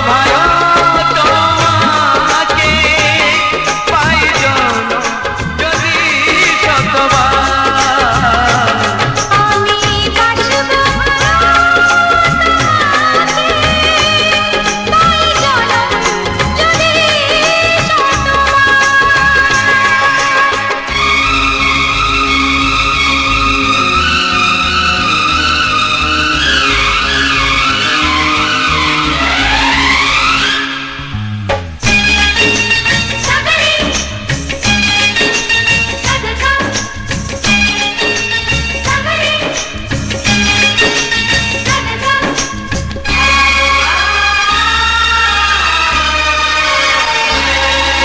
ভালো তোমাকে পাই জনম যদি শতবার। আমি বাসব পাই জনম যদি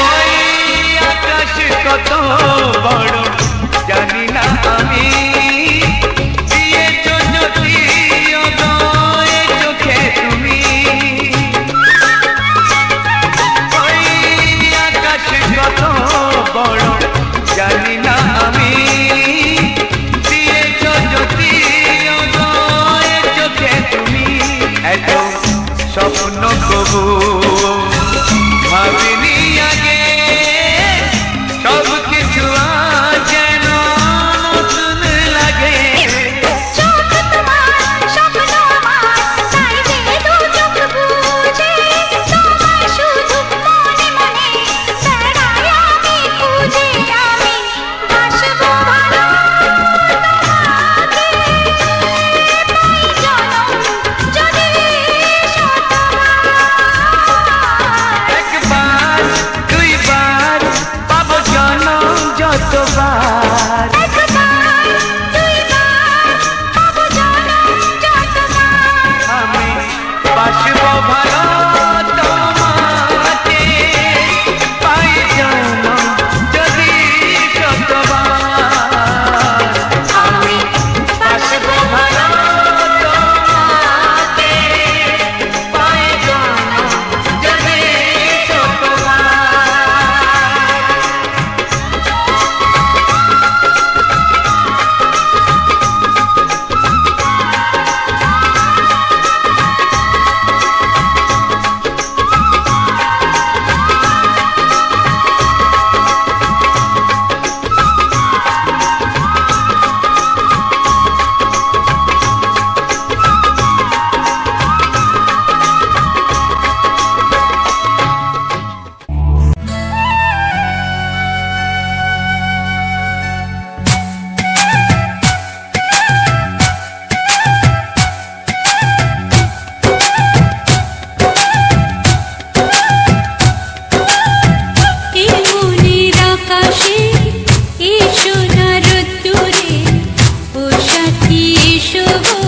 ওই আকাশ কত বড় জানি না আমি, দিয়েছ যদি অদয় চোখে তুমি। ওই আকাশ কত বড় জানি না আমি, দিয়েছ যদি অদয় চোখে তুমি। এত স্বপ্ন কবু ভাবিনি আগে, সব কিছু আজ যেন নতুন লাগে। চোখ তোমার স্বপ্ন আমার, তাই যে দু চোখ বুঝে তোমায় শুধু মনে মনে বেড়াই আমি খুঁজে। আমি বাসব ভালো তোমাকে পাই জনম যদি শতবার। একবার দুইবার পাবো জনম যতবার। একবার দুইবার পাবো জনম যতবার। আমি বাসব ভালো তোমাকে পাই জনম যদি শতবার। আমি বাসব ভালো তোমাকে পাই জনম যদি শতবার। এই মনের আকাশে এসো না রোদ্দুরে, ও সাথী এসো গো,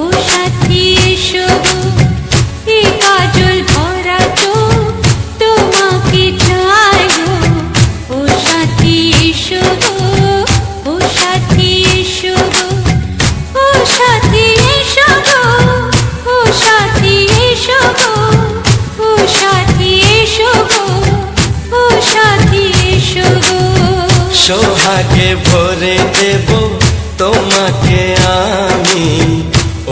ও সাথী এসো গো। এই কাজল ভরা চোখ তোমাকে চাই গো, ও সাথী এসো গো, ও সাথী এসো গো। ও সাথী এসো গো, ও সাথী এসো গো, ও সাথী এসো গো, ও সাথী এসো গো। সোহাগে ভরে দেব তোমাকে আমি,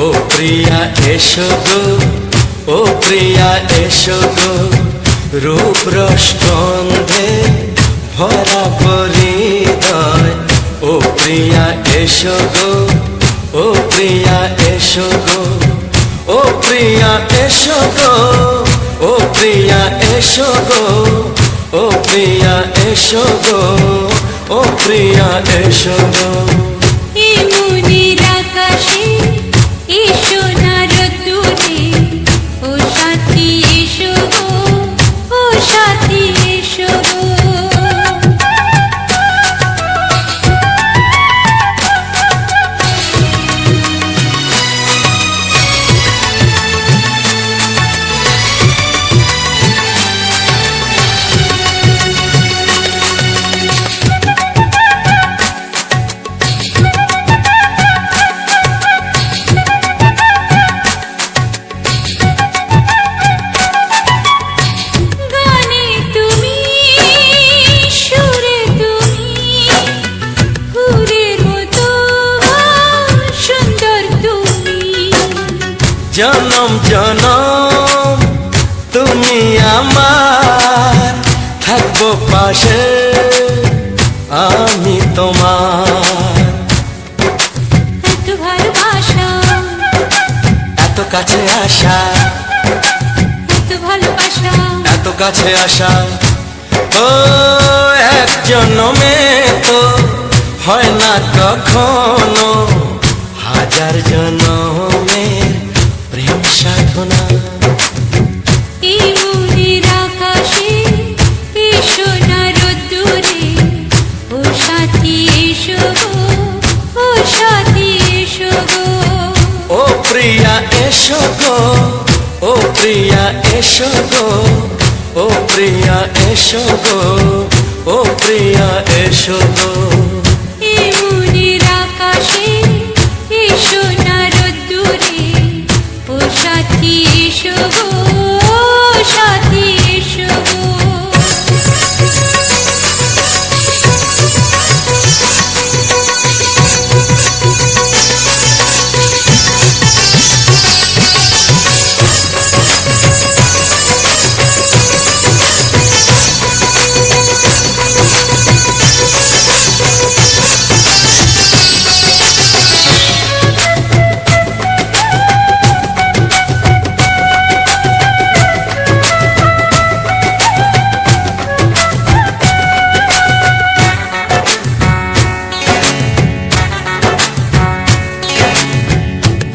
ও প্রিয়া এসো গো, ও প্রিয়া এসো গো। রূপ রস গন্ধে ভরা পরিদয়, ও প্রিয়া এসো গো, ও প্রিয়া এসো গো। ও প্রিয়া এসো গো, ও প্রিয়া এসো গো, ও প্রিয়া এসো গো, ও প্রিয়া এসো গো। এই মনের আকাশে এসো না রোদ্দুরে, ও সাথী এসো গো, ও সাথী এসো গো। জনম জনম তুমি আমার, থাকবো পাশে আমি তোমার। এত ভালোবাসা, এত কাছে আসা, এত ভালোবাসা, এত কাছে আসা, ও এক জন্মে তো হয় না কখনো, হাজার জন্মের প্রেম সাধনা। এই মনের আকাশে এই সোনার রোদ্দুরে, ও সাথী এসো গো, ও সাথী এসো গো। ও প্রিয়া এসো গো, ও প্রিয়া এসো গো, ও প্রিয়া এসো গো, ও প্রিয়া এসো গো। এই মনের আকাশে এই সোনার রোদ্দুরে, ও সাথী এসো গো, ও সাথী এসো গো।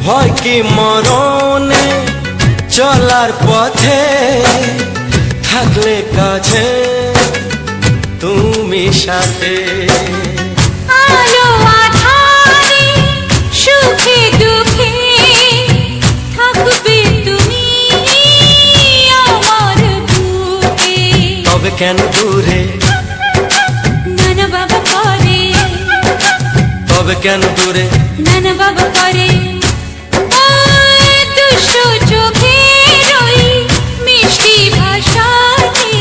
ভয় কি মরণে চলার পথে, থাকলে কাছে তুমি সাথে। আলো আঁধারে সুখে দুঃখে থাকবে তুমি আমার বুকে। তবে কেন দূরে, নানা বাবা করে, তবে কেন দূরে, নানা বাবা করে। ওই দুষ্টু চোখের ওই মিষ্টি ভাষাতে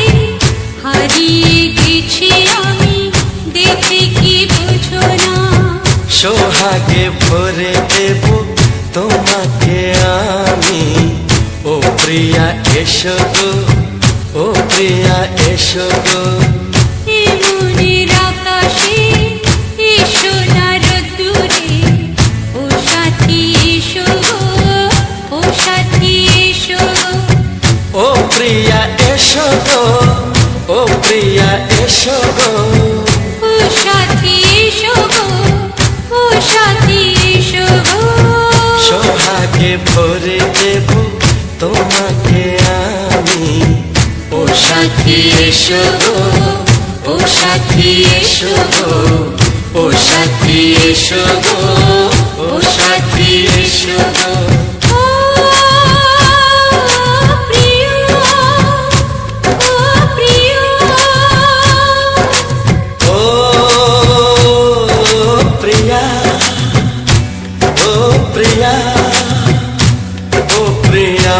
হারিয়ে গেছি আমি, দেখে কি বোঝো না। সোহাগে ভরে দেব তোমাকে আমি, ও প্রিয়া এসো গো, ও প্রিয়া এসো গো। এই মনের আকাশে এই সোনার রোদ্দুরে, ও সাথী এসো গো, ও সাথী এসো গো। ও প্রিয়া এসো গো, ও প্রিয়া এসো গো। ও সাথী এসো গো, ও সাথী এসো গো। সোহাগে ভরে দেব তোমাকে আমি, ও সাথী এসো গো, ও সাথী এসো গো, ও সাথী এসো গো, ও সাথী এসো গো। ও প্রিয়, ও প্রিয়, ও প্রিয়া, ও প্রিয়া, ও প্রিয়া।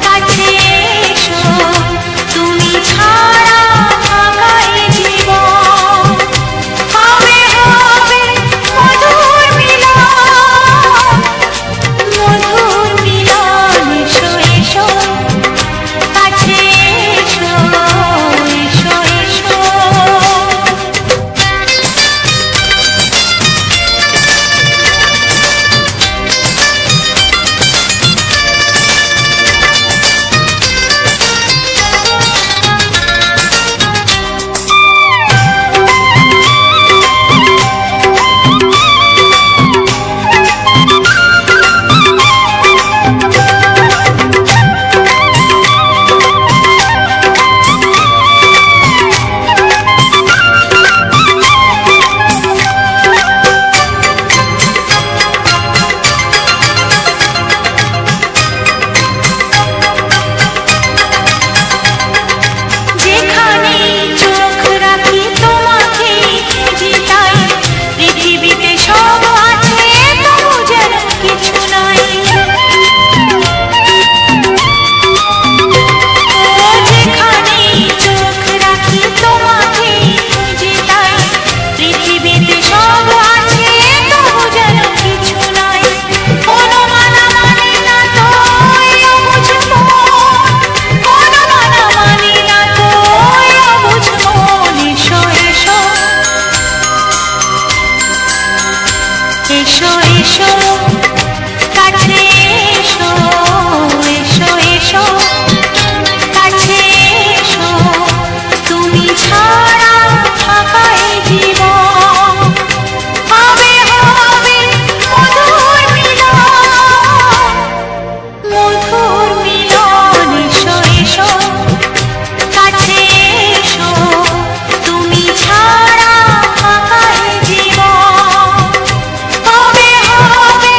কাছে এসো তুমি ছাড়া ফাঁকা এ জীবন হবে হবে মধুর মিলন এসো এসো কাছে এসো এসো এসো যেখানে চোখ রাখি তোমাকে খুঁজি তাই পৃথিবীতে সব আছে তবু যেন কিছু নাই যেখানে চোখ রাখি তোমাকে খুঁজি তাই পৃথিবীতে সব আছে তবু যেন কিছু নাই কোনো মানা মানে না তো অবুঝ মন কোনো মানা মানে না তো অবুঝ মন এসো এসো এসো এসো কাছে এসো এসো এসো কাছে এসো তুমি ছাড়া ফাঁকা এ জীবন হবে হবে মধুর মিলন এসো এসো কাছে এসো তুমি ছাড়া ফাঁকা এ জীবন হবে হবে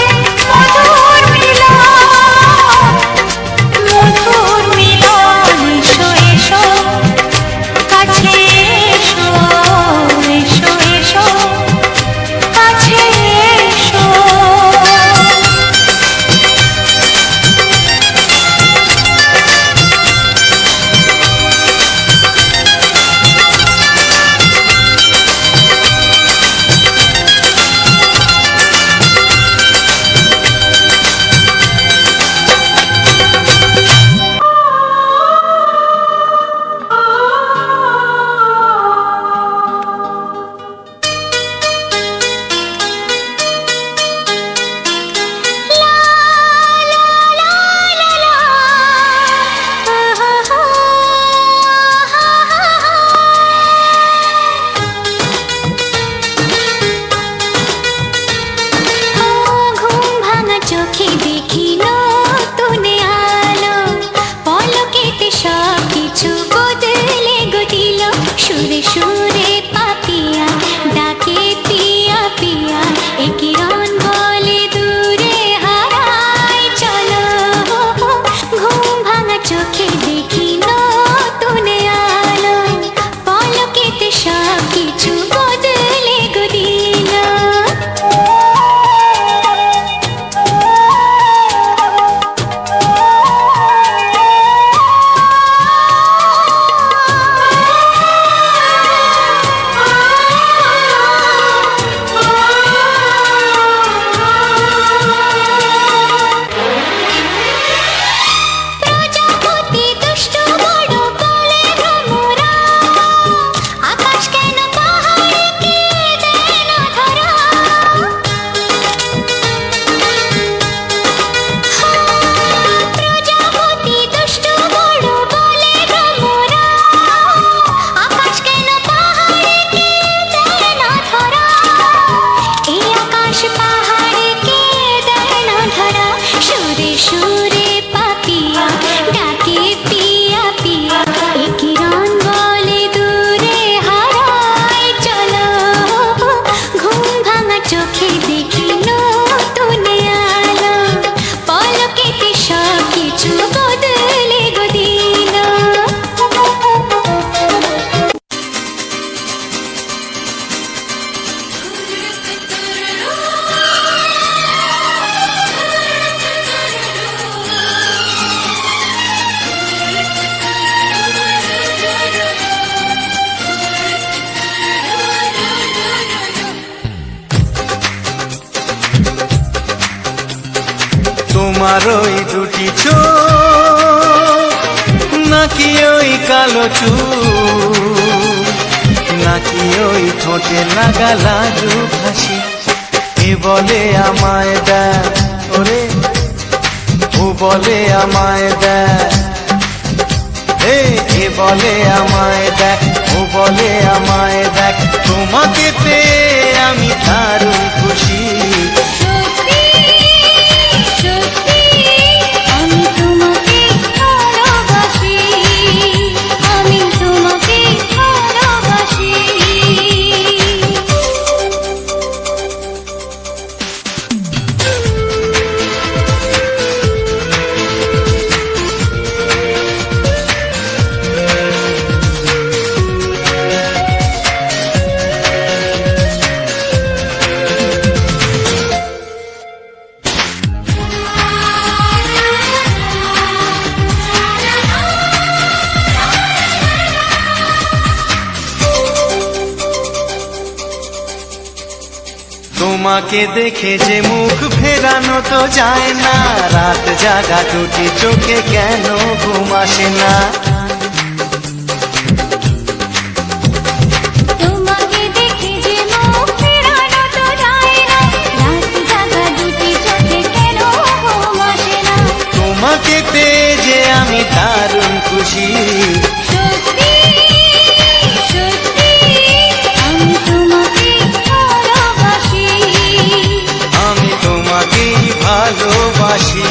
তোমার ওই দুটি চোখ নাকি ওই কালো চুল নাকি ওই ঠোঁটে লাগা লাজুক হাসি এ বলে আমায় দেয় ওরে ও বলে আমায় দেয় এ বলে আমায় দেখ ও বলে আমায় দেখ তোমাকে পেয়ে আমি দারুণ খুশি সত্যি সত্যি আমি তোমাকে ভালোবাসি, আমি তোমাকে ভালোবাসি। তোমাকে দেখে যে মুখ ফেরানো তো যায় না রাত জাগা দুটি চোখে কেন ঘুম আসে না তোমাকে দেখে যে মুখ ফেরানো তো যায় না রাত জাগা দুটি চোখে কেন ঘুম আসে না তোমাকে পেয়ে যে আমি দারুণ খুশি সত্যি সত্যি আমি তোমাকে ভালোবাসি, আমি তোমাকেই ভালোবাসি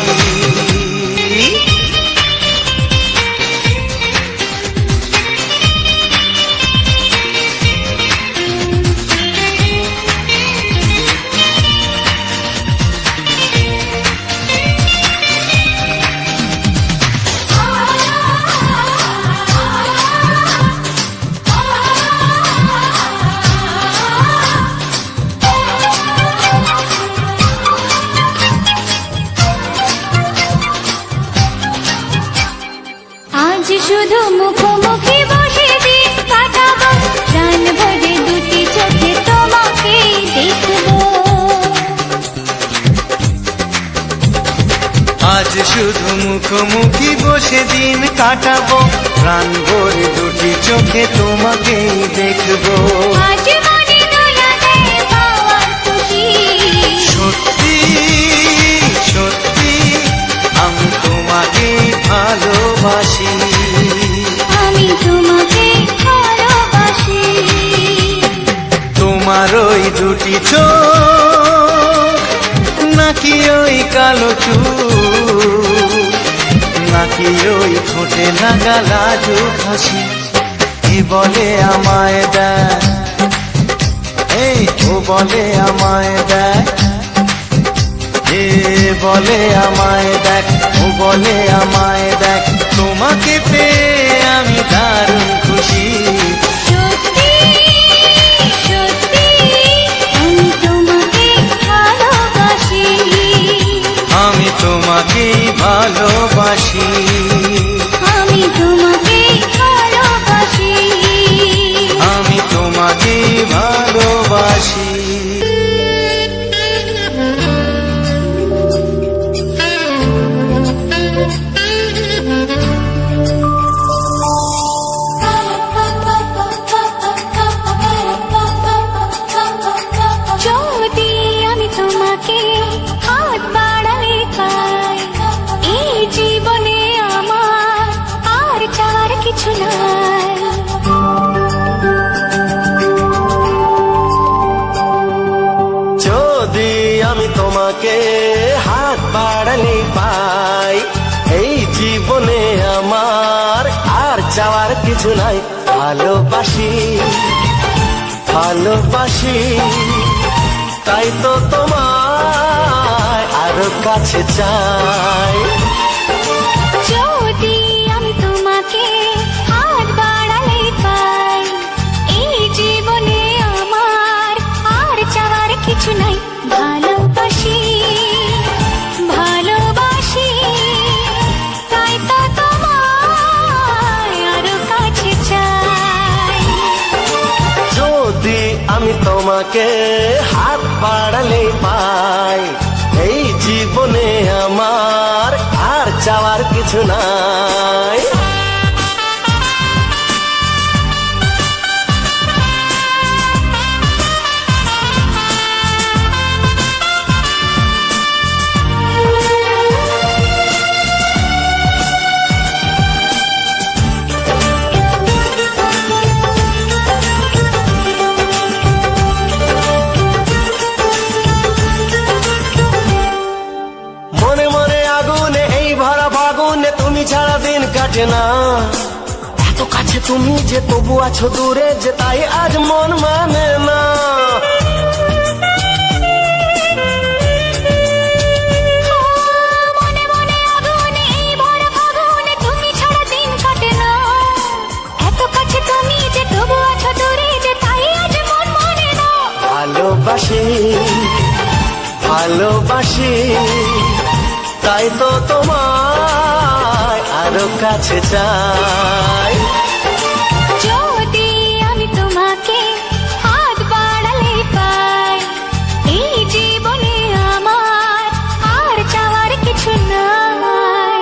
আজ শুধু মুখোমুখি বসে দিন কাটাবো প্রাণ ভরে দুটি চোখে তোমাকে দেখবো আজ শুধু মুখোমুখি বসে দিন কাটাবো প্রাণ ভরে দুটি চোখে তোমাকেই দেখবো আজ মনে দোলা দেয় পাওয়ার খুশি সত্যি সত্যি আমি তোমাকেই ভালোবাসি আমি তোমাকে ভালোবাসি তোমার ওই দুটি চোখ নাকি ওই কালো চুল নাকি ওই ঠোঁটে লাগা লাজুক হাসি এ বলে আমায় দেয় এই ও বলে আমায় দেয় এ বলে আমায় দেখ ও বলে আমায় দেখ তোমাকে পেয়ে আমি দারুণ খুশি সত্যি সত্যি আমি তোমাকে ভালোবাসি, আমি তোমাকেই ভালোবাসি আমি তোমাকে ভালোবাসি। আমি তোমাকেই ভালোবাসি যদি আমি তোমাকে হাত বাড়ালে পাই এই জীবনে আমার আর চাওয়ার কিছু নাই যদি আমি তোমাকে হাত বাড়ালে পাই এই জীবনে আমার আর চাওয়ার কিছু নাই ভালোবাসি ভালোবাসি তাই তো তোমায় আরো কাছে চাই যদি আমি তোমাকে হাত বাড়ালে পাই এই জীবনে আমার আর চাওয়ার কিছু নাই ভালোবাসি ভালোবাসি তাই তো তোমায় আরো কাছে চাই যদি আমি তোমাকে হাত বাড়ালে পাই এই জীবনে আমার কাটে না। এত কাছে তুমি যে তবু আছো দূরে, যে তাই আজ মন মানে না। মনে মনে আগুনে এই ভরা ফাগুনে তুমি ছাড়া দিন কাটে না। এত কাছে তুমি যে তবু আছো দূরে, যে তাই আজ মন মানে না। ভালোবাসি ভালোবাসি তাই তো তোমায় আরো কাছে চাই। যদি আমি তোমাকে হাত বাড়ালে পাই, এই জীবনে আমার আর চাওয়ার কিছু নাই।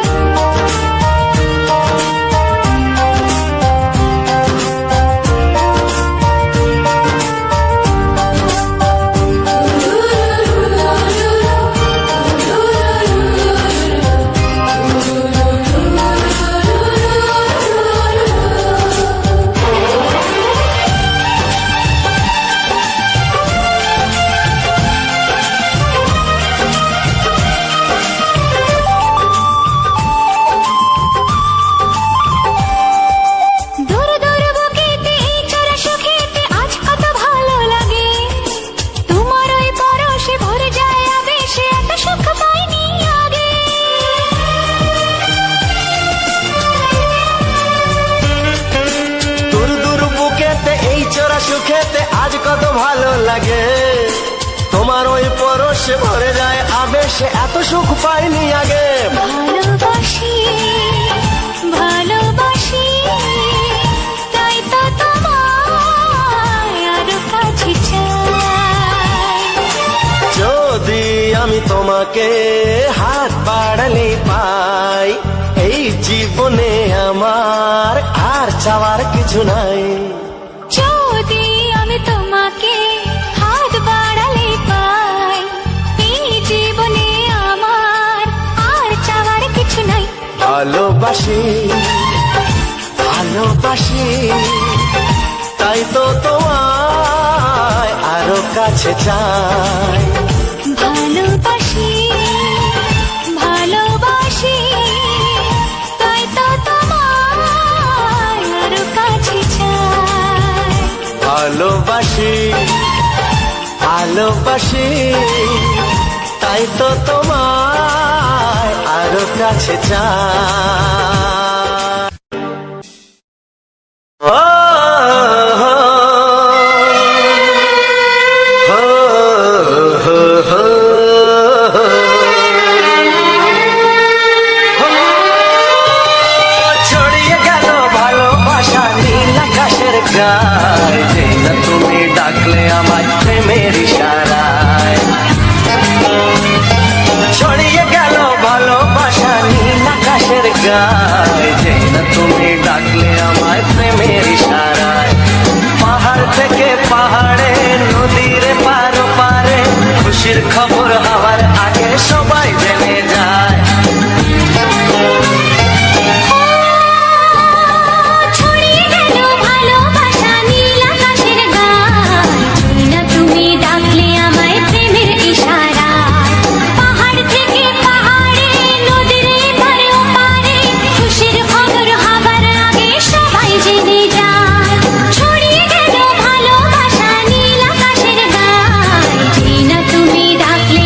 দূর দূর বুকেতে এই চড়া সুখেতে আজ কত ভালো লাগে। তোমার ওই পরশে ভরে যায় আবেশে, এত সুখ পাইনি আগে। দূর দূর বুকেতে এই চোরা সুখেতে আজ কত ভালো লাগে। তোমার ওই পরশে ভরে যায় আবেশে, এত সুখ পাইনি আগে। ভালোবাসি ভালোবাসি তাই তো তোমায় আরো কাছে চাই। যদি আমি তোমাকে হাত বাড়ালে পাই, এই জীবনে আমার আর চাওয়ার কিছু নাই। যদি আমি তোমাকে হাত বাড়ালে পাই, এই জীবনে আমার আর চাওয়ার কিছু নাই। ভালোবাসি ভালোবাসি তাই তো তোমায় আরো কাছে চাই। ভালোবাসি ভালোবাসি তাই তো তোমায় আরো কাছে চাই। ভালোবাসি ভালোবাসি তাই তো তোমায় আরো কাছে চাই। ও ছড়িয়ে গেল ভালোবাসা নীল আকাশের গায়, যে না তুমি ডাকলে আমার প্রেমের ইশারায়। ছড়িয়ে গেল ভালোবাসা নীল আকাশের গায়, যে না তুমি ডাকলে আমার প্রেমের ইশারায়। পাহাড় থেকে পাহাড়ে নদীর পার পারে, খুশির খবর হওয়ার আগে সবাই জেনে যায়। ছড়িয়ে গেল ভালোবাসা নীল আকাশের গায়, যে না তুমি ডাকলে আমায় প্রেমের ইশারায়। পাহাড় থেকে পাহাড়ে নদীর এপারে ওপারে, খুশির খবর হবার আগে সবাই জেনে যায়। ছড়িয়ে গেল ভালোবাসা নীল আকাশের গায়, যে না তুমি ডাকলে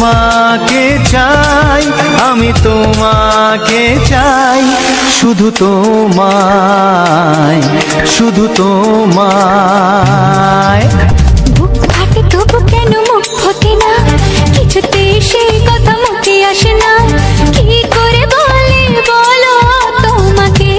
তোমাকে চাই, আমি তোমাকে চাই, শুধু তোমায়, শুধু তোমায়। বুক ফাটে তবু কেন মুখ ফোটে না, কিছুতে সেই কথা মুখে আসে না, কি করে বলে বলো তোমাকে।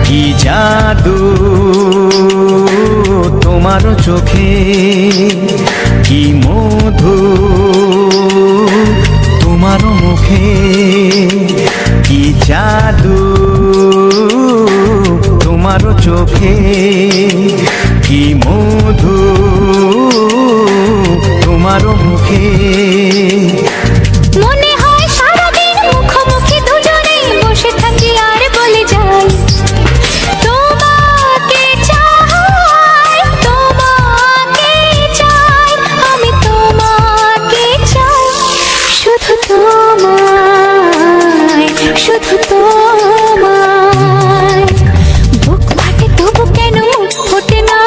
কি জাদু তোমার চোখে, কি মধু তোমার মুখে, কি জাদু তোমার চোখে, কি মধু তোমার মুখে। মনে হয় সারাদিন মুখোমুখি দুজনেই বসে থাকি আর বলে যাই, তোমাকে চাই, তোমাকে চাই, আমি তোমাকে চাই, শুধু তোমায়, শুধু তোমায়। বুক ফাটে তবু কেন মুখ ফোটে না,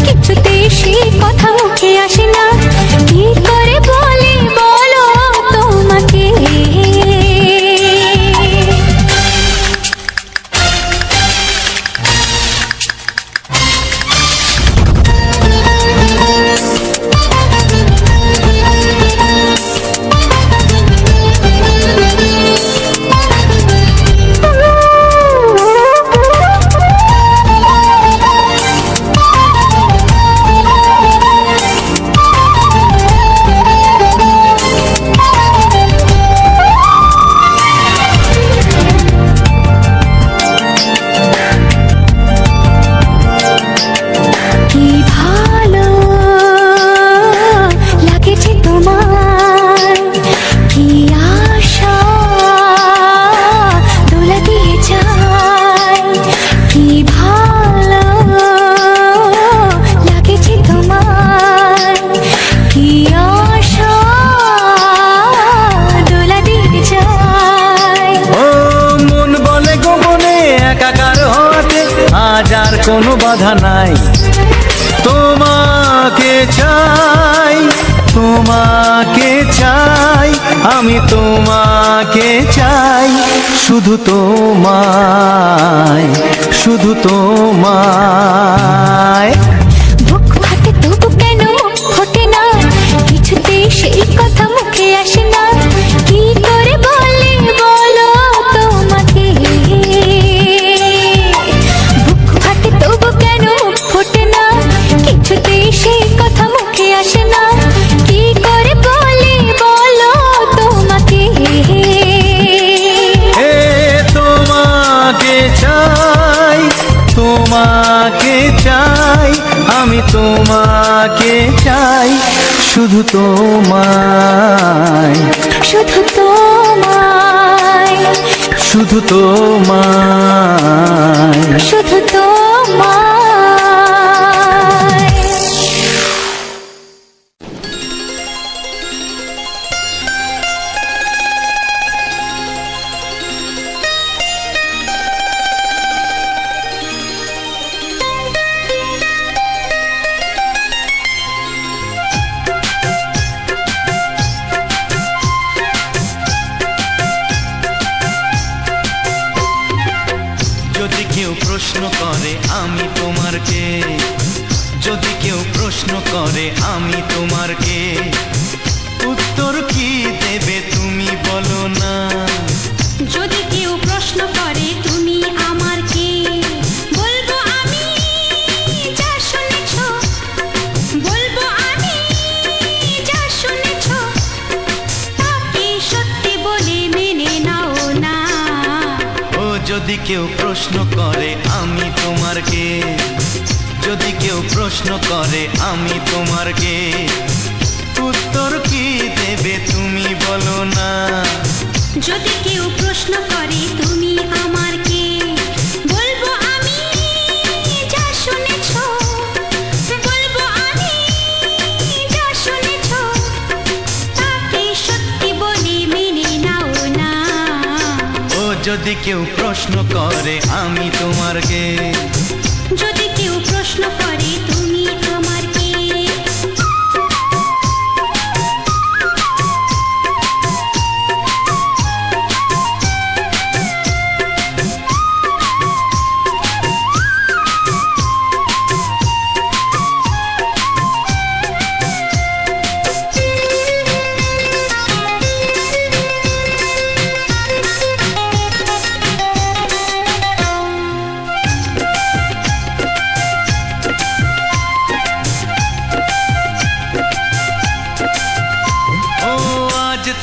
কিছুতে সেই কথা মুখে আসে না, কি করে বলে বলো তোমাকে। কি ভালো লাগেছে তোমার, কি আশা দোলা দিয়ে যায়, কি ভালো লাগেছে তোমার, কি আশা দোলা দিয়ে যায়। ও মন বলে গোপনে একাকার হতে আজ আর কোনো বাধা নাই, তোমাকে চাই, তোমাকে চাই, আমি তোমাকে চাই, শুধু তোমায়, শুধু তোমায়। বুক ফাটে তবু কেন মুখ ফোটে না, কিছুতেই সেই কথা মুখে আসে না, কি করে বলে বলো তোমাকে। বুক ফাটে তবু কেন মুখ ফোটে না, কিছুতেই সেই কথা মুখে আসে না, কি করে বলে বলো তোমাকে। এ তোমাকে চাই, তোমাকে চাই, আমি তোমাকে চাই, শুধু তোমায়, শুধু তোমায়, শুধু তোমায়। শুধু তোমায়। যদি কেউ প্রশ্ন করে আমি তোমার কে, যদি কেউ প্রশ্ন করে আমি তোমার কে, উত্তর কি দেবে তুমি বলো না। যদি কেউ প্রশ্ন করে তুমি আমার কে, বলবো আমি যা শুনেছো, বলবো আমি যা শুনেছো, তাকে সত্যি বলে যদি কেউ প্রশ্ন করে আমি তোমার কে, যদি কেউ প্রশ্ন করে আমি তোমার কে, উত্তর কি দেবে তুমি বলো না। যদি কেউ প্রশ্ন করে তুমি আমার কে, বলবো আমি যা শুনেছো, বলবো আমি যা শুনেছো, তাকে সত্যি বলে মেনে নাও না। ও যদি কেউ প্রশ্ন করে আমি তোমার কে, যদি কেউ প্রশ্ন করে তুমি আমার কে।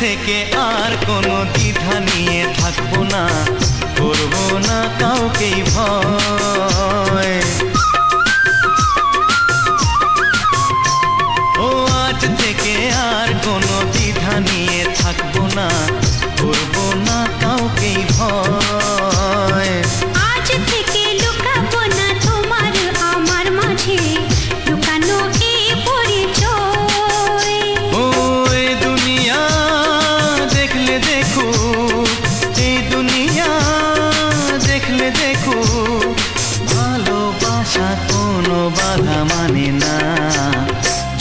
থেকে আর কোনো দ্বিধা নিয়ে থাকবো না, করবো না কাউকেই ভয়। ও আজ থেকে আর কোনো দ্বিধা নিয়ে থাকবো না, করবো না কাউকেই ভয়। আজ থেকে লুকাবো না তোমার আমার মাঝে লুকানো এই পরিচয়। ও এই দুনিয়া দেখলে দেখো, এই দুনিয়া দেখলে দেখো, ভালোবাসা কোনো বাধা মানে না।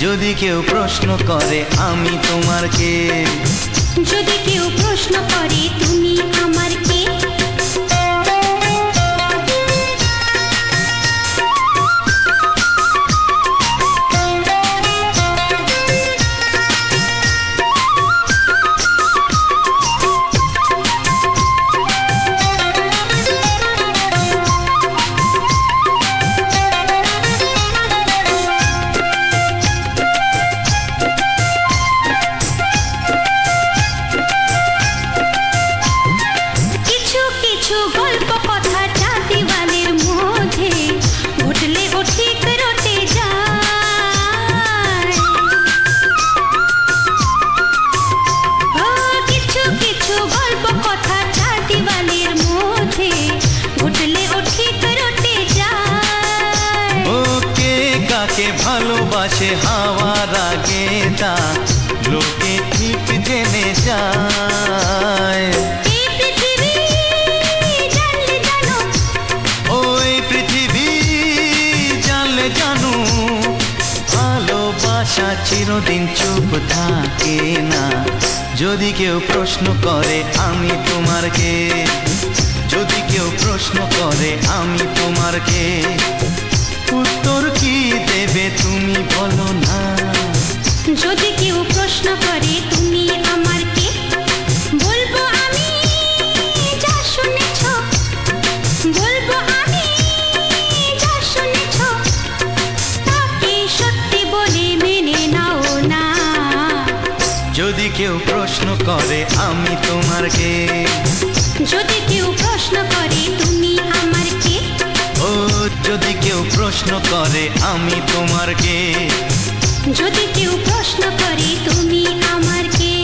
যদি কেউ প্রশ্ন করে আমি তোমার কে, যদি কেউ প্রশ্ন করে তুমি আমার কে। ভালোবাসে হাওয়ার আগে তা লোকে ঠিক জেনে যায়। ওই পৃথিবী জানলে জানো, ভালোবাসা চিরদিন চুপ থাকে না। যদি কেউ প্রশ্ন করে আমি তোমার কে, যদি কেউ প্রশ্ন করে আমি তোমার কে, উত্তর কি দেবে তুমি বলো না। যদি কেউ প্রশ্ন করে তুমি আমার কে, বলবো আমি যা শুনেছো, বলবো আমি যা শুনেছো, তাকে সত্যি বলে মেনে নাও না। যদি কেউ প্রশ্ন করে আমি তোমার কে, যদি কেউ প্রশ্ন করে তুমি আমার কে। ও যদি কেউ প্রশ্ন করে আমি তোমার কে, যদি কেউ প্রশ্ন করে তুমি আমার কে।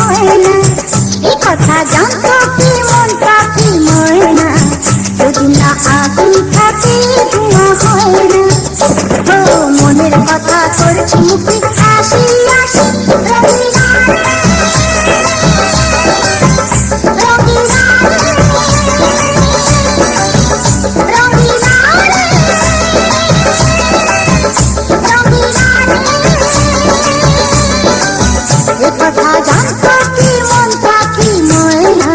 হয় না। এই কথা জানতো কি মন পাখি ময়না, যদি না আগুন থাকে ধোঁয়া হয় না। ও মনের কথা করছি মুখে হাসি হাসি, রঙিনা রঙিনা রঙিনা রঙিনা। এ কথা জানতো কি মন পাখি ময়না।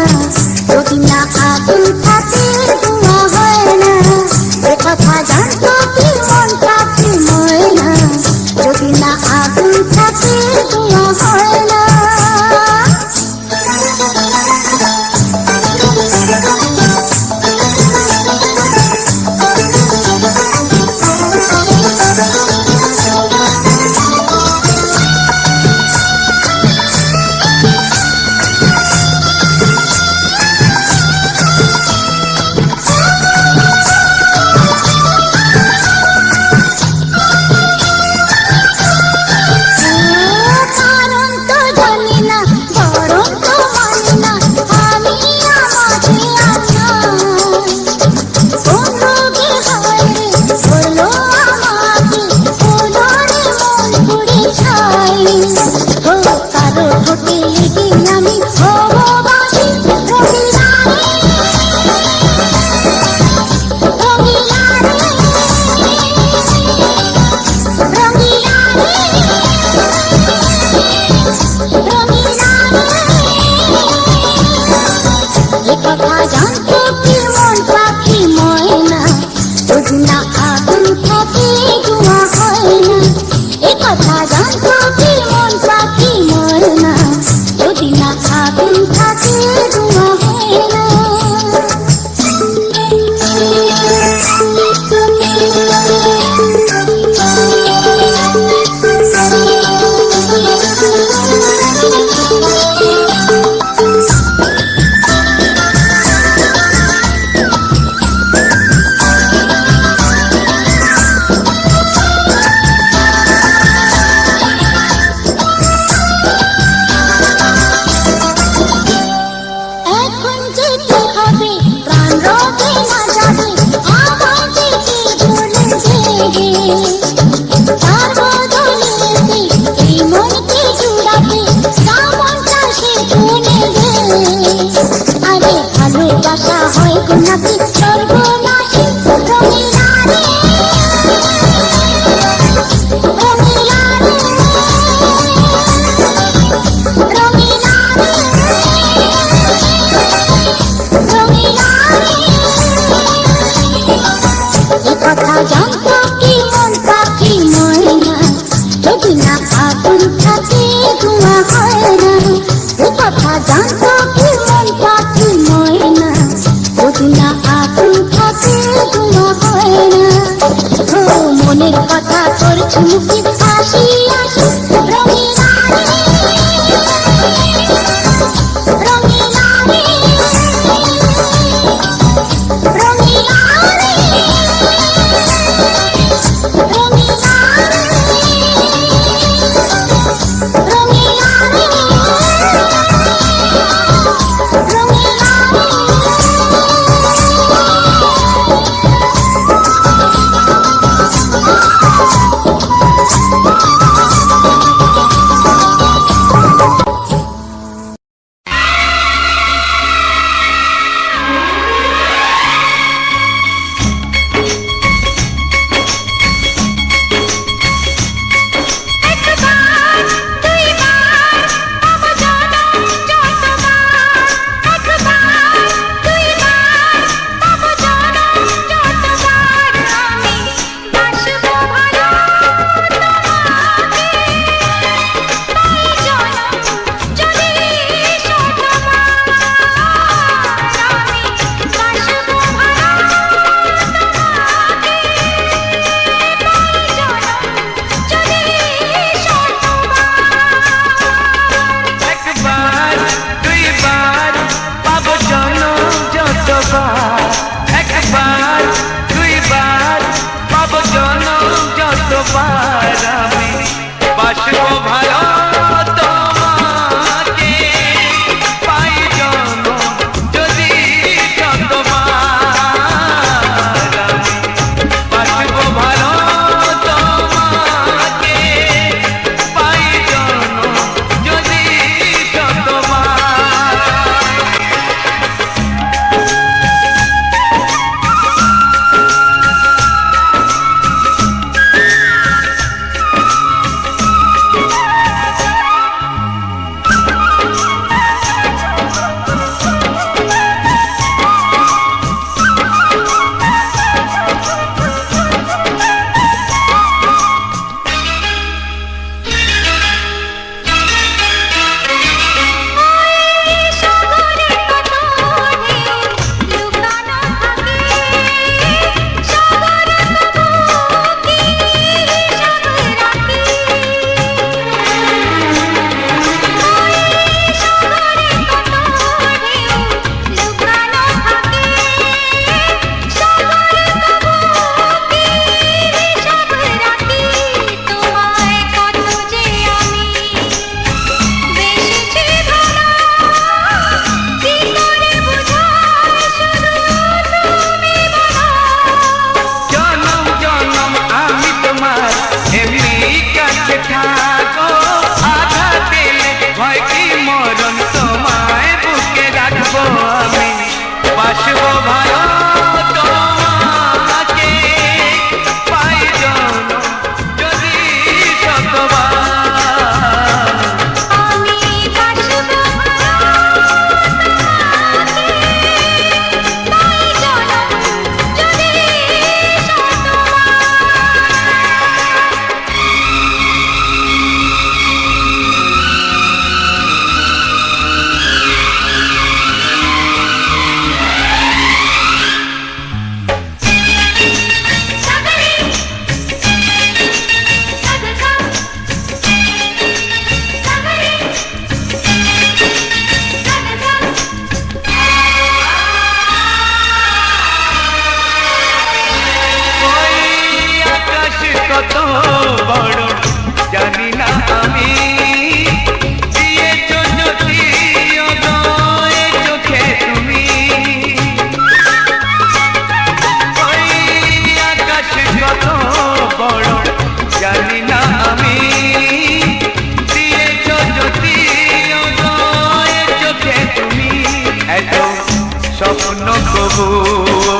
তবুও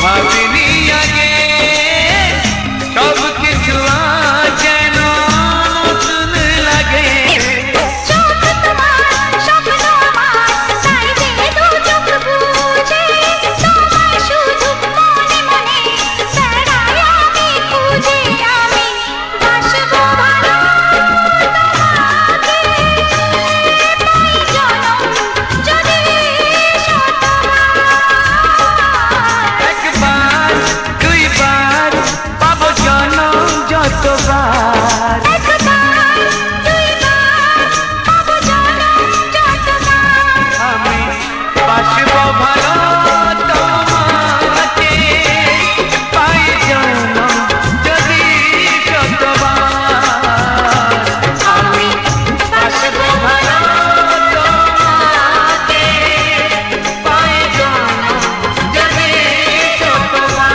ভাবিনি আগে সব কিছু আজ যেন নতুন লাগে। চোখ তোমার স্বপ্ন আমার, তাই যে দু চোখ বুঝে তোমায় শুধু মনে মনে বেড়াই আমি খুঁজে। আমি বাসবো ভালো তোমাকে, তাই জনম যদি শতবার। একবার দুইবার পাবো জনম যতবার। একবার দুইবার পাবো জনম যতবার। আমি বাসবো ভালো তোমাকে, পাই জনম যদি যতবার। আমি বাসবো ভালো তোমাকে, পাই জনম যদি যতবার।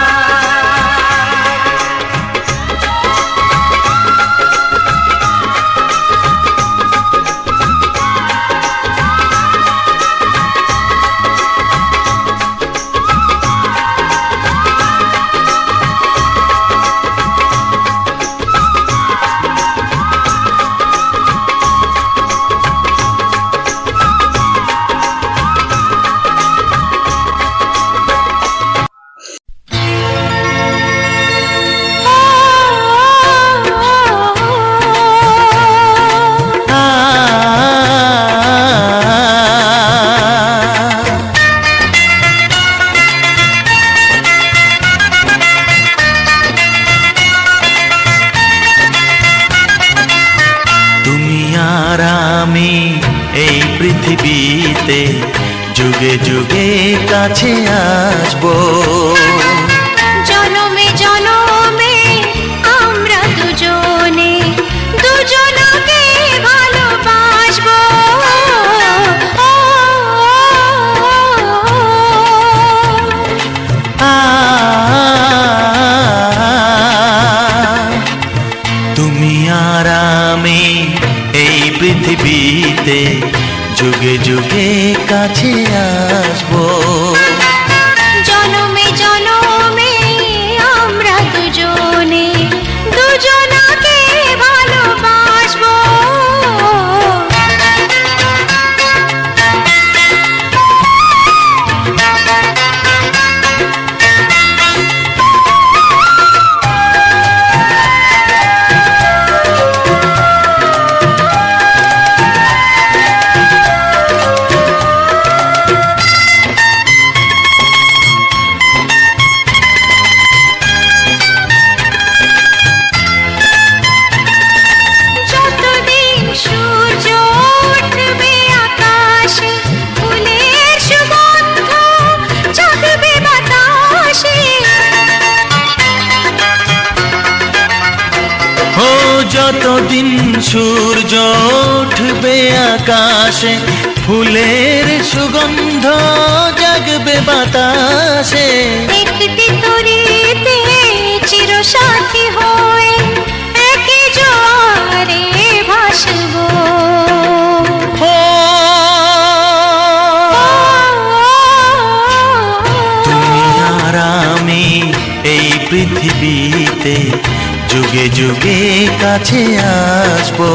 তুমি আর আমি এই পৃথিবীতে যুগে যুগে কাছে আসবো। জনমে জনমে আমরা দুজনে দুজনকে ভালোবাসবো। তুমি আর আমি এই পৃথিবীতে যুগে যুগে কাছে আসবো। জনমে জনমে আমরা দুজনে দুজনকে ভালোবাসবো। যতদিন সূর্য উঠবে আকাশে, ফুলের সুগন্ধ জাগবে বাতাসে। ও যতদিন সূর্য উঠবে আকাশে, ফুলের সুগন্ধ জাগবে বাতাসে। একটি তরিতে চিরসাথী হয়ে একই জোয়ারে ভাসবো। ও তুমি আর আমি এই পৃথিবীতে যুগে যুগে কাছে আসবো।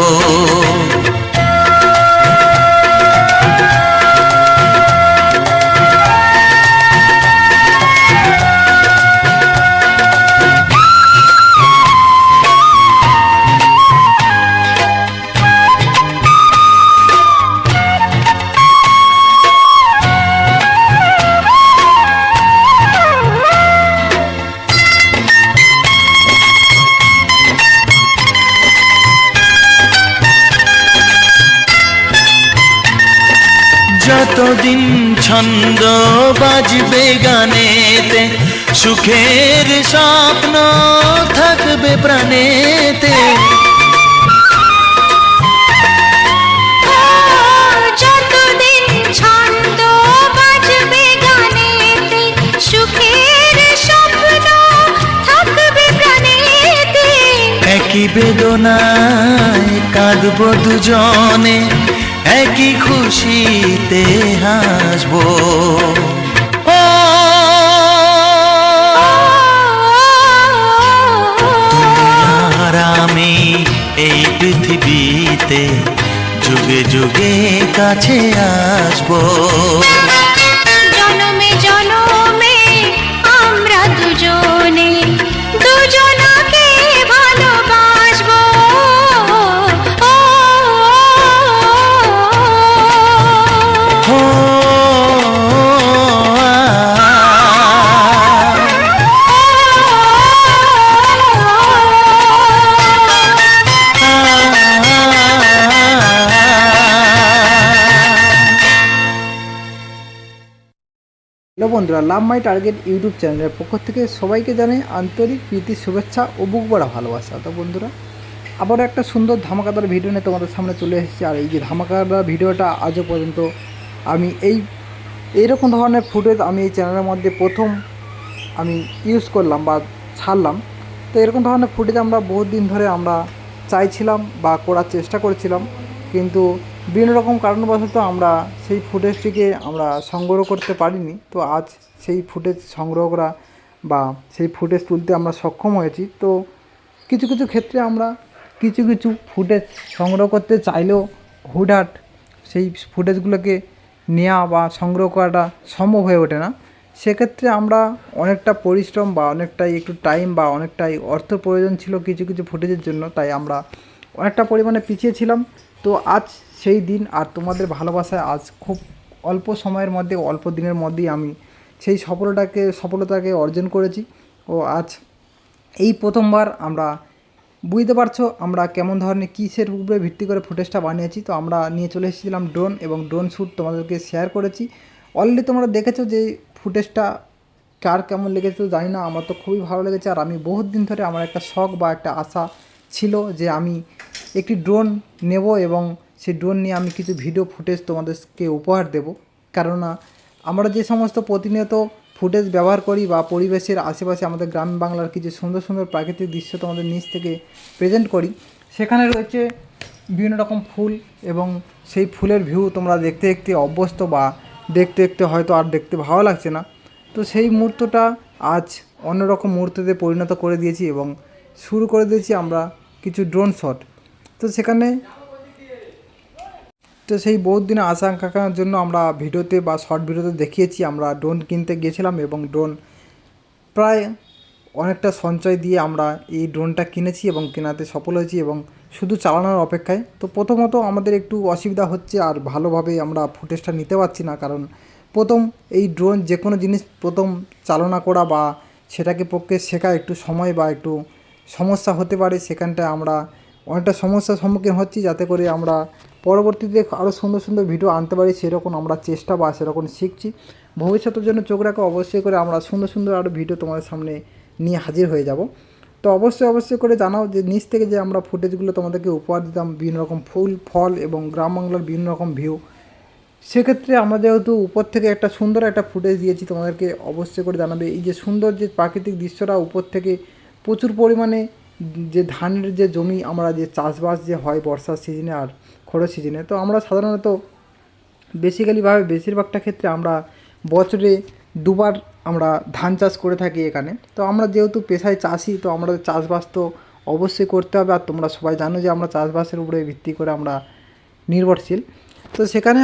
যতদিন ছন্দ বাজবে গানেতে, সুখের স্বপ্ন থাকবে প্রাণেতে। যতদিন ছন্দ বাজবে গানেতে, সুখের স্বপ্ন থাকবে প্রাণেতে। একই বেদনায় কাঁদবো দুজনে, একই খুশিতে হাসবো। ও আমি এই পৃথিবীতে যুগে যুগে কাছে আসবো। জনমে জনমে আমরা দুজনে দুজনাকে ভালোবাসবো। ও, হ্যালো বন্ধুরা, লাভ মাই টার্গেট ইউটিউব চ্যানেলের পক্ষ থেকে সবাইকে জানাই আন্তরিক প্রীতি শুভেচ্ছা ও বুক ভরা ভালোবাসা। তো বন্ধুরা, আবারও একটা সুন্দর ধামাকাদার ভিডিও নিয়ে তোমাদের সামনে চলে এসেছি। আর এই যে ধামাকাদার ভিডিওটা আজও পর্যন্ত আমি এইরকম ধরনের ফুটেজ আমি এই চ্যানেলের মধ্যে প্রথম আমি ইউজ করলাম বা ছাড়লাম। তো এরকম ধরনের ফুটেজ আমরা বহুত দিন ধরে আমরা চাইছিলাম বা করার চেষ্টা করেছিলাম, কিন্তু বিভিন্ন রকম কারণবশত আমরা সেই ফুটেজটিকে আমরা সংগ্রহ করতে পারিনি। তো আজ সেই ফুটেজ সংগ্রহ করা বা সেই ফুটেজ তুলতে আমরা সক্ষম হয়েছি। তো কিছু কিছু ক্ষেত্রে আমরা কিছু ফুটেজ সংগ্রহ করতে চাইলেও হুটহাট সেই ফুটেজগুলোকে নেওয়া বা সংগ্রহ করাটা সম্ভব হয়ে ওঠে না। সেক্ষেত্রে আমরা অনেকটা পরিশ্রম বা অনেকটাই একটু টাইম বা অনেকটাই অর্থ প্রয়োজন ছিল কিছু কিছু ফুটেজের জন্য, তাই আমরা অনেকটা পরিমাণে পিছিয়ে ছিলাম। তো আজ সেই দিন, আর তোমাদের ভালোবাসায় আজ খুব অল্প সময়ের মধ্যে অল্প দিনের মধ্যেই আমি সেই সফলতাকে অর্জন করেছি। ও আজ এই প্রথমবার আমরা বুঝতে পারছো আমরা কেমন ধরনের কিসের উপরে ভিত্তি করে ফুটেজটা বানিয়েছি। তো আমরা নিয়ে চলে এসেছিলাম ড্রোন, এবং ড্রোন শ্যুট তোমাদেরকে শেয়ার করেছি। অলরেডি তোমরা দেখেছো যে ফুটেজটা কার কেমন লেগেছে তো জানি না, আমার তো খুবই ভালো লেগেছে। আর আমি বহুত দিন ধরে আমার একটা শখ বা একটা আশা ছিল যে আমি একটি ড্রোন নেব এবং সেই ড্রোন নিয়ে আমি কিছু ভিডিও ফুটেজ তোমাদেরকে উপহার দেব। কেননা আমরা যে সমস্ত প্রতিনিয়ত ফুটেজ ব্যবহার করি বা পরিবেশের আশেপাশে আমাদের গ্রাম বাংলার কিছু সুন্দর সুন্দর প্রাকৃতিক দৃশ্য তোমাদের নিচ থেকে প্রেজেন্ট করি, সেখানে রয়েছে বিভিন্ন রকম ফুল, এবং সেই ফুলের ভিউ তোমরা দেখতে দেখতে অভ্যস্ত বা দেখতে দেখতে হয়তো আর দেখতে ভালো লাগছে না। তো সেই মুহূর্তটা আজ অন্যরকম মুহূর্ততে পরিণত করে দিয়েছি এবং শুরু করে দিয়েছি আমরা কিছু ড্রোন শট। তো সেখানে সেই বহুত দিনের আশা আকাঙ্ক্ষার জন্য আমরা ভিডিওতে বা শর্ট ভিডিওতে দেখিয়েছি আমরা ড্রোন কিনতে গিয়েছিলাম, এবং ড্রোন প্রায় অনেকটা সঞ্চয় দিয়ে আমরা এই ড্রোনটা কিনেছি এবং কেনাতে সফল হয়েছি এবং শুধু চালানোর অপেক্ষায়। তো প্রথমত আমাদের একটু অসুবিধা হচ্ছে, আর ভালোভাবে আমরা ফুটেজটা নিতে পারছি না, কারণ প্রথম এই ড্রোন যে কোনো জিনিস প্রথম চালনা করা বা সেটাকে পক্ষে শেখা একটু সময় বা একটু সমস্যা হতে পারে। সেখানটায় আমরা অনেকটা সমস্যার সম্মুখীন হচ্ছি, যাতে করে আমরা পরবর্তীতে আরও সুন্দর সুন্দর ভিডিও আনতে পারি সেরকম আমরা চেষ্টা বা সেরকম শিখছি। ভবিষ্যতের জন্য চোখ রাখা, অবশ্যই করে আমরা সুন্দর সুন্দর আরও ভিডিও তোমাদের সামনে নিয়ে হাজির হয়ে যাব। তো অবশ্যই করে জানাও যে নিচ থেকে যে আমরা ফুটেজগুলো তোমাদেরকে উপহার দিতাম, বিভিন্ন রকম ফুল ফল এবং গ্রাম বাংলার বিভিন্ন রকম ভিউ, সেক্ষেত্রে আমরা যেহেতু উপর থেকে একটা সুন্দর একটা ফুটেজ দিয়েছি, তোমাদেরকে অবশ্যই করে জানাবে এই যে সুন্দর যে প্রাকৃতিক দৃশ্যটা উপর থেকে প্রচুর পরিমাণে যে ধানের যে জমি আমরা যে চাষবাস যে হয় বর্ষার সিজনে আর খড়ের সিজনে, তো আমরা সাধারণত বেশিরভাগটা ক্ষেত্রে আমরা বছরে দুবার আমরা ধান চাষ করে থাকি এখানে। তো আমরা যেহেতু পেশায় চাষি, তো আমরা চাষবাস তো অবশ্যই করতে হবে, আর তোমরা সবাই জানো যে আমরা চাষবাসের উপরে ভিত্তি করে আমরা নির্ভরশীল। তো সেখানে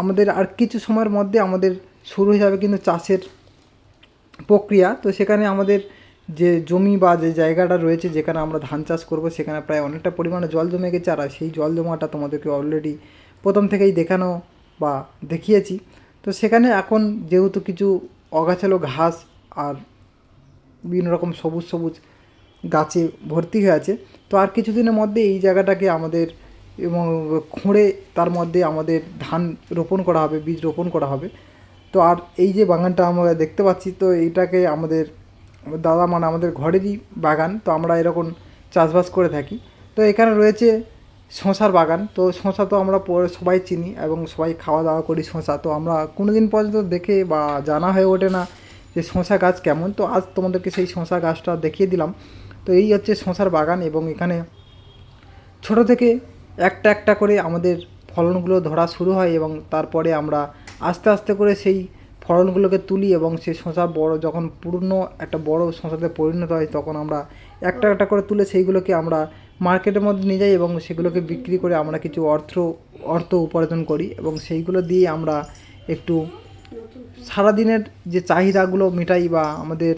আমাদের আর কিছু সময়ের মধ্যে আমাদের শুরু হয়ে যাবে কিন্তু চাষের প্রক্রিয়া। তো সেখানে আমাদের যে জমি বা যে জায়গাটা রয়েছে যেখানে আমরা ধান চাষ করব, সেখানে প্রায় অনেকটা পরিমাণে জল জমে গেছে, আর সেই জল জমাটা তোমাদেরকে অলরেডি প্রথম থেকেই দেখানো বা দেখিয়েছি। তো সেখানে এখন যেহেতু কিছু অগাছালো ঘাস আর বিভিন্ন রকম সবুজ গাছে ভর্তি হয়ে আছে, তো আর কিছুদিনের মধ্যে এই জায়গাটাকে আমাদের এবং খুঁড়ে তার মধ্যে আমাদের ধান রোপণ করা হবে, বীজ রোপণ করা হবে। তো আর এই যে বাগানটা আমরা দেখতে পাচ্ছি, তো এইটাকে আমাদের দাদা মানে আমাদের ঘরেরই বাগান, তো আমরা এরকম চাষবাস করে থাকি। তো এখানে রয়েছে শশার বাগান। তো শশা তো আমরা সবাই চিনি এবং সবাই খাওয়া দাওয়া করি শশা, তো আমরা কোনো দিন পর্যন্ত দেখে বা জানা হয়ে ওঠে না যে শশা গাছ কেমন। তো আজ তোমাদেরকে সেই শশা গাছটা দেখিয়ে দিলাম। তো এই হচ্ছে শশার বাগান, এবং এখানে ছোট থেকে একটা করে আমাদের ফলনগুলো ধরা শুরু হয়, এবং তারপরে আমরা আস্তে আস্তে করে সেই ফলনগুলোকে তুলি, এবং সেই শশা বড় যখন পূর্ণ একটা বড় শশাতে পরিণত হয়, তখন আমরা একটা করে তুলে সেইগুলোকে আমরা মার্কেটের মধ্যে নিয়ে যাই এবং সেগুলোকে বিক্রি করে আমরা কিছু অর্থ উপার্জন করি এবং সেইগুলো দিয়ে আমরা একটু সারাদিনের যে চাহিদাগুলো মেটাই বা আমাদের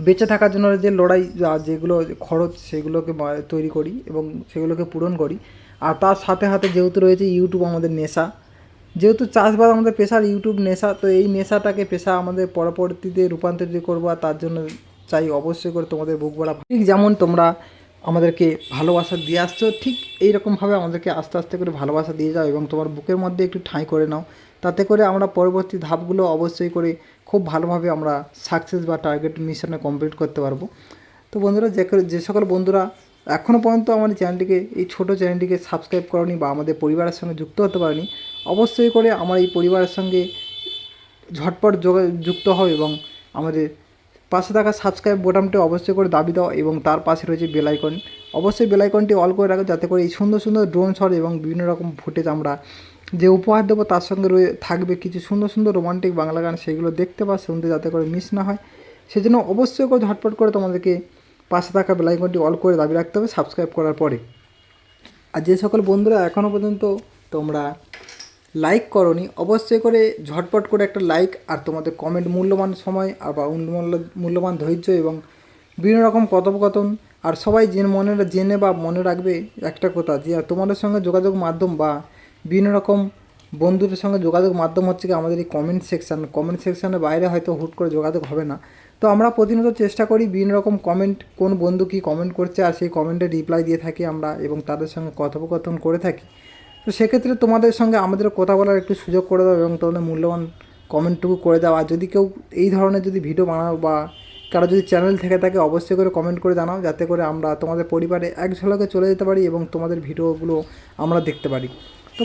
বেঁচে থাকার জন্য যে লড়াই যেগুলো খরচ সেগুলোকে তৈরি করি এবং সেগুলোকে পূরণ করি। আর তার সাথে সাথে যেহেতু রয়েছে ইউটিউব আমাদের নেশা, যেহেতু চাষবাস আমাদের পেশার, ইউটিউব নেশা, তো এই নেশাটাকে পেশা আমাদের পরবর্তীতে রূপান্তরিত করবো। আর তার জন্য চাই অবশ্যই করে তোমাদের বুক ভরা, ঠিক যেমন তোমরা আমাদেরকে ভালোবাসা দিয়ে আসছো, ঠিক এইরকমভাবে আমাদেরকে আস্তে আস্তে করে ভালোবাসা দিয়ে যাও এবং তোমার বুকের মধ্যে একটু ঠাঁই করে নাও। তাতে করে আমরা পরবর্তী ধাপগুলো অবশ্যই করে খুব ভালোভাবে আমরা সাকসেস বা টার্গেট মিশনে কমপ্লিট করতে পারবো। তো বন্ধুরা, যে সকল বন্ধুরা এখনও পর্যন্ত আমাদের চ্যানেলটিকে, এই ছোটো চ্যানেলটিকে সাবস্ক্রাইব করনি বা আমাদের পরিবারের সঙ্গে যুক্ত হতে পারেনি, অবশ্যই করে আমার এই পরিবারের সঙ্গে ঝটপট যুক্ত হও এবং আমাদের পাশে থাকা সাবস্ক্রাইব বোতামটি অবশ্যই করে দাবি দাও এবং তার পাশে রয়েছে বেল আইকন, অবশ্যই বেল আইকনটি অল করে রাখো, যাতে করে এই সুন্দর সুন্দর ড্রোন শট এবং বিভিন্ন রকম ফুটেজ আমরা যে উপহার দেবো তার সঙ্গে থাকবে কিছু সুন্দর সুন্দর রোমান্টিক বাংলা গান, সেগুলো দেখতে বা শুনতে যাতে করে মিস না হয়। সেজন্য অবশ্যই করে ঝটপট করে তোমাদেরকে পাশে থাকা বেল আইকনটি অল করে দাবি রাখতে হবে সাবস্ক্রাইব করার পরে। আর যে সকল বন্ধুরা এখনও পর্যন্ত তোমরা লাইক করনি, অবশ্যই করে ঝটপট করে একটা লাইক আর তোমাদের কমেন্ট, মূল্যবান সময় আর বা মূল্যবান ধৈর্য এবং বিভিন্ন রকম কথোপকথন। আর সবাই জেনে বা মনে রাখবে একটা কথা, যে তোমাদের সঙ্গে যোগাযোগ মাধ্যম বা বিভিন্ন রকম বন্ধুদের সঙ্গে যোগাযোগ মাধ্যম হচ্ছে কি আমাদের এই কমেন্ট সেকশানের বাইরে হয়তো হুট করে যোগাযোগ হবে না। তো আমরা প্রতিনিয়ত চেষ্টা করি বিভিন্ন রকম কমেন্ট, কোন বন্ধু কী কমেন্ট করছে আর সেই কমেন্টে রিপ্লাই দিয়ে থাকি আমরা এবং তাদের সঙ্গে কথোপকথন করে থাকি। তো সেক্ষেত্রে তোমাদের সঙ্গে আমাদের কথা বলার একটু সুযোগ করে দাও এবং তোমাদের মূল্যবান কমেন্টটুকু করে দাও। আর যদি কেউ এই ধরনের যদি ভিডিও বানাও বা কারো যদি চ্যানেল থেকে থাকে, অবশ্যই করে কমেন্ট করে জানাও, যাতে করে আমরা তোমাদের পরিবারে এক ঝলকে চলে যেতে পারি এবং তোমাদের ভিডিওগুলো আমরা দেখতে পারি। তো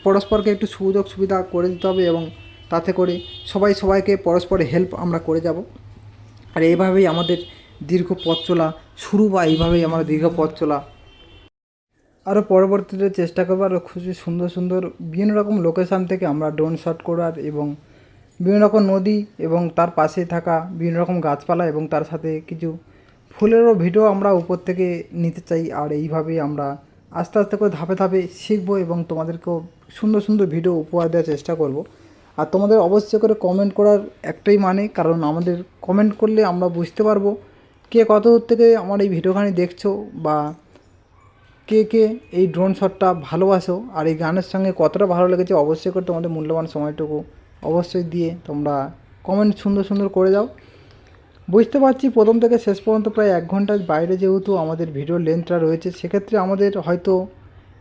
পরস্পরকে একটু সুযোগ সুবিধা করে দিতে হবে এবং তাতে করে সবাইকে পরস্পরের হেল্প আমরা করে যাব। আর এইভাবেই আমাদের দীর্ঘ পথ চলা শুরু, বা এইভাবেই আমরা দীর্ঘ পথ চলা আরও পরবর্তীতে চেষ্টা করবো আরও খুবই সুন্দর সুন্দর বিভিন্ন রকম লোকেশান থেকে আমরা ড্রোন শট করার এবং বিভিন্ন রকম নদী এবং তার পাশে থাকা বিভিন্ন রকম গাছপালা এবং তার সাথে কিছু ফুলেরও ভিডিও আমরা উপর থেকে নিতে চাই। আর এইভাবেই আমরা আস্তে আস্তে করে ধাপে ধাপে শিখবো এবং তোমাদেরকেও সুন্দর সুন্দর ভিডিও উপহার দেওয়ার চেষ্টা করব। আর তোমাদের অবশ্যই করে কমেন্ট করার একটাই মানে, কারণ আমাদের কমেন্ট করলে আমরা বুঝতে পারবো কে কত দূর থেকে আমার এই ভিডিওখানি দেখছো বা কে এই ড্রোন শটটা ভালোবাসো আর এই গানের সঙ্গে কতটা ভালো লেগেছে। অবশ্যই করে তোমাদের মূল্যবান সময়টুকু অবশ্যই দিয়ে তোমরা কমেন্ট সুন্দর সুন্দর করে যাও। বুঝতে পারছি প্রথম থেকে শেষ পর্যন্ত প্রায় 1 ঘন্টার বাইরে যেহেতু আমাদের ভিডিওর লেন্থটা রয়েছে, সেক্ষেত্রে আমাদের হয়তো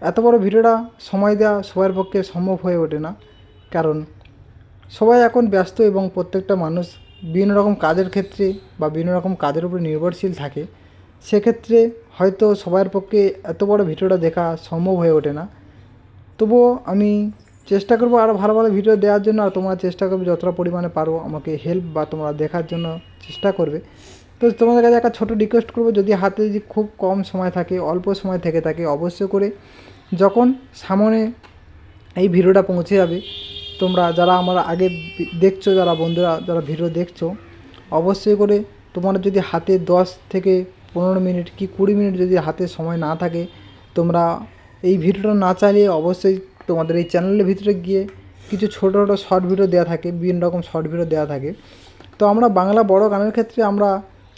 এত বড় ভিডিওটা সময় দেওয়া সবার পক্ষে সম্ভব হয়ে ওঠে না, কারণ সবাই এখন ব্যস্ত এবং প্রত্যেকটা মানুষ বিভিন্ন রকম কাজের ক্ষেত্রে বা বিভিন্ন রকম কাজের উপর নির্ভরশীল থাকে। সেক্ষেত্রে হয়তো সবার পক্ষে এত বড় ভিডিওটা দেখা সম্ভব হয়ে ওঠে না। তবুও আমি চেষ্টা করবো আরও ভালো ভালো ভিডিও দেওয়ার জন্য, আর তোমরা চেষ্টা করবে যতটা পরিমাণে পারো আমাকে হেল্প বা তোমরা দেখার জন্য চেষ্টা করবে। তো তোমাদের কাছে একটা ছোটো রিকোয়েস্ট করবো, যদি হাতে যদি খুব কম সময় থাকে, অল্প সময় থেকে থাকে, অবশ্যই করে যখন সামনে এই ভিডিওটা পৌঁছে যাবে, তোমরা যারা আমার আগে দেখছো, যারা বন্ধুরা যারা ভিডিও দেখছো, অবশ্যই করে তোমার যদি হাতে 10 থেকে 15 মিনিট কি 20 মিনিট যদি হাতে সময় না থাকে, তোমরা এই ভিডিওটা না চালিয়ে অবশ্যই তোমাদের এই চ্যানেলের ভিতরে গিয়ে কিছু ছোটো ছোটো শর্ট ভিডিও দেওয়া থাকে, বিভিন্ন রকম শর্ট ভিডিও দেওয়া থাকে। তো আমরা বাংলা বড় গানের ক্ষেত্রে আমরা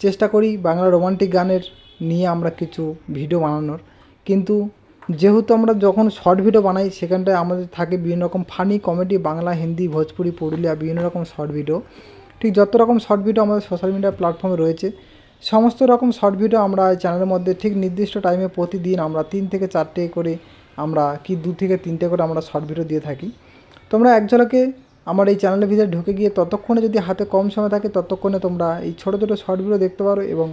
চেষ্টা করি বাংলা রোমান্টিক গানের নিয়ে আমরা কিছু ভিডিও বানানোর, কিন্তু যেহেতু আমরা যখন শর্ট ভিডিও বানাই সেখানটায় আমাদের থাকে বিভিন্ন রকম ফানি কমেডি, বাংলা, হিন্দি, ভোজপুরি, পুরুলিয়া, বিভিন্ন রকম শর্ট ভিডিও। ঠিক যত রকম শর্ট ভিডিও আমাদের সোশ্যাল মিডিয়া প্ল্যাটফর্মে রয়েছে, সমস্ত রকম শর্ট ভিডিও আমরা এই চ্যানেলের মধ্যে ঠিক নির্দিষ্ট টাইমে প্রতিদিন আমরা 3 থেকে 4টে করে, আমরা কি 2 থেকে 3টে করে আমরা শর্ট ভিডিও দিয়ে থাকি। তোমরা এক ঝলকে আমার এই চ্যানেলের ভিতরে ঢুকে গিয়ে ততক্ষণে যদি হাতে কম সময় থাকে ততক্ষণে তোমরা এই ছোটো ছোটো শর্ট ভিডিও দেখতে পারো এবং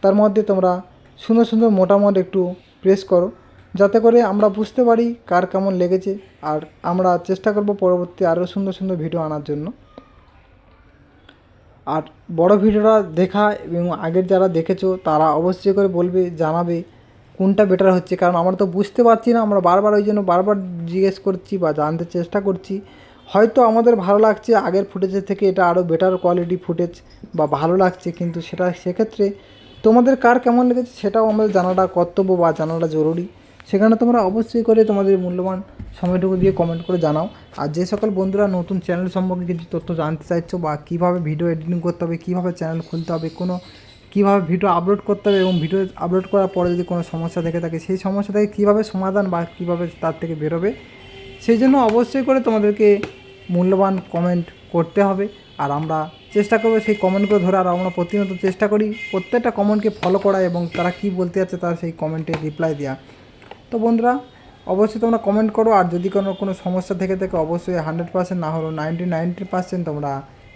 তার মধ্যে তোমরা সুন্দর সুন্দর মোটামুটি একটু প্রেস করো, যাতে করে আমরা বুঝতে পারি কার কেমন লেগেছে। আর আমরা চেষ্টা করব পরবর্তী আরও সুন্দর সুন্দর ভিডিও আনার জন্য। আর বড় ভিডিওটা দেখা এবং আগের যারা দেখেছো তারা অবশ্যই করে বলবে, জানাবে কোনটা বেটার হচ্ছে, কারণ আমরা তো বুঝতে পারছি না। আমরা বারবার ওই জন্য বারবার জিজ্ঞেস করছি বা জানতে চেষ্টা করছি। হয়তো আমাদের ভালো লাগছে আগের ফুটেজের থেকে এটা আরও বেটার কোয়ালিটি ফুটেজ বা ভালো লাগছে, কিন্তু সেক্ষেত্রে তোমাদের কার কেমন লেগেছে সেটাও আমাদের জানাটা কর্তব্য বা জানাটা জরুরি। সেখানে তোমরা অবশ্যই করে তোমাদের মূল্যবান সময়টুকু দিয়ে কমেন্ট করে জানাও। আর যে সকল বন্ধুরা নতুন চ্যানেল সম্পর্কে কিছু তথ্য জানতে চাইছো বা কীভাবে ভিডিও এডিটিং করতে হবে, কীভাবে চ্যানেল খুলতে হবে, কীভাবে ভিডিও আপলোড করতে হবে এবং ভিডিও আপলোড করার পরে যদি কোনো সমস্যা থেকে থাকে সেই সমস্যা থেকে কীভাবে সমাধান বা কীভাবে তার থেকে বেরোবে, সেই জন্য অবশ্যই করে তোমাদেরকে মূল্যবান কমেন্ট করতে হবে। আর আমরা চেষ্টা করবো সেই কমেন্টগুলো ধরে, আর আমরা প্রতিনিয়ত চেষ্টা করি প্রত্যেকটা কমেন্টকে ফলো করা এবং তারা কী বলতে যাচ্ছে তার সেই কমেন্টে রিপ্লাই দেওয়া। তো বন্ধুরা অবশ্যই তোমরা কমেন্ট করো। আর যদি কোনো সমস্যা থেকে থাকে অবশ্যই 100% না হলেও 90% তোমরা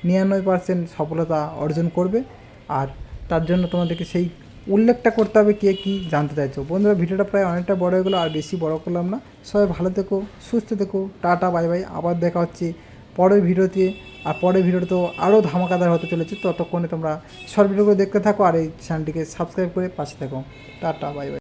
99% সফলতা অর্জন করবে। আর তার জন্য তোমাদেরকে সেই উল্লেখটা করতে হবে কে কী জানতে চাইছো। বন্ধুরা ভিডিওটা প্রায় অনেকটা বড় হয়ে গেলো, আর বেশি বড় করলাম না। সবাই ভালো থেকো, সুস্থ থেকো, টাটা বাই বাই। আবার দেখা হচ্ছে পরের ভিডিওতে। আর পরের ভিডিওটা তো আরও ধামাকাদার হতে চলেছে। ততক্ষণে তোমরা শর্ট ভিডিওগুলো দেখতে থাকো আর এই চ্যানেলটিকে সাবস্ক্রাইব করে পাশে থাকো। Tata bye bye.